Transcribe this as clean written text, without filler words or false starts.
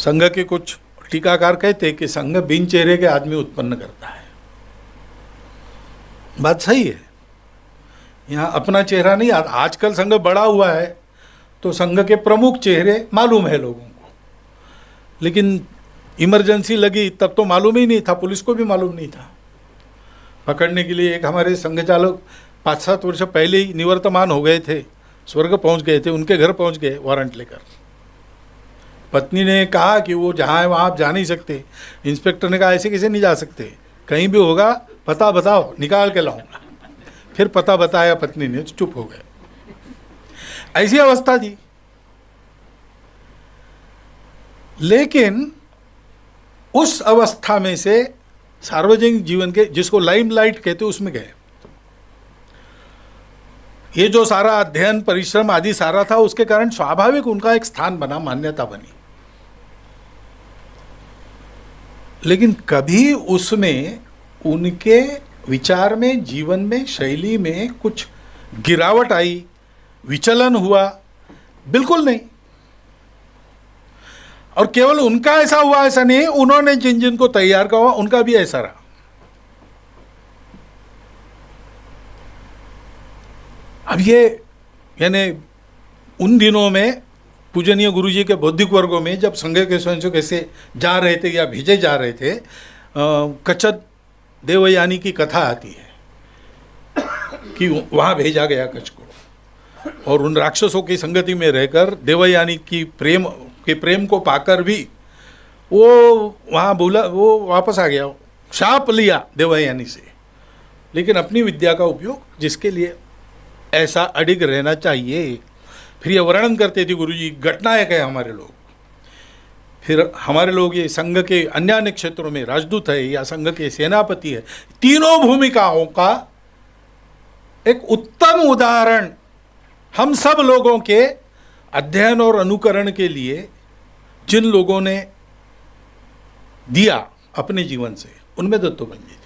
संघ के कुछ टीकाकार कहते कि संघ बिन चेहरे के आदमी उत्पन्न करता है। बात सही है, यहाँ अपना चेहरा नहीं आता। आजकल संघ बड़ा हुआ है तो संघ के प्रमुख चेहरे मालूम है लोगों को, लेकिन इमरजेंसी लगी तब तो मालूम ही नहीं था, पुलिस को भी मालूम नहीं था। पकड़ने के लिए एक हमारे संघ चालक 5-7 वर्ष पहले ही निवर्तमान हो गए थे, स्वर्ग पहुंच गए थे, उनके घर पहुंच गए वारंट लेकर। पत्नी ने कहा कि वो जहाँ है वहाँ आप जा नहीं सकते। इंस्पेक्टर ने कहा ऐसे कैसे नहीं जा सकते, कहीं भी होगा पता बताओ, निकाल के लाऊंगा। फिर पता बताया पत्नी ने, चुप हो गए। ऐसी अवस्था थी। लेकिन उस अवस्था में से सार्वजनिक जीवन के, जिसको लाइमलाइट कहते, उसमें गए। ये जो सारा अध्ययन परिश्रम आदि सारा था, उसके कारण स्वाभाविक उनका एक स्थान बना, मान्यता बनी। लेकिन कभी उसमें उनके विचार में, जीवन में, शैली में कुछ गिरावट आई, विचलन हुआ? बिल्कुल नहीं। और केवल उनका ऐसा हुआ ऐसा नहीं, उन्होंने जिन जिन को तैयार किया उनका भी ऐसा रहा। अब ये यानी उन दिनों में पूजनीय गुरुजी के बौद्धिक वर्गों में जब संघ के स्वयंसेवक ऐसे जा रहे थे या भेजे जा रहे थे, कचत देवयानी की कथा आती है कि वहाँ भेजा गया कच्छ को, और उन राक्षसों की संगति में रहकर देवयानी की प्रेम को पाकर भी वो वहाँ बोला, वो वापस आ गया, शाप लिया देवयानी से। लेकिन अपनी विद्या का उपयोग जिसके लिए ऐसा अडिग रहना चाहिए। फिर ये वर्णन करते थे गुरुजी, घटनायक है हमारे लोग। फिर हमारे लोग ये संघ के अन्य अन्य क्षेत्रों में राजदूत है या संघ के सेनापति है, तीनों भूमिकाओं का एक उत्तम उदाहरण हम सब लोगों के अध्ययन और अनुकरण के लिए जिन लोगों ने दिया अपने जीवन से, उनमें दत्तोबंद जी।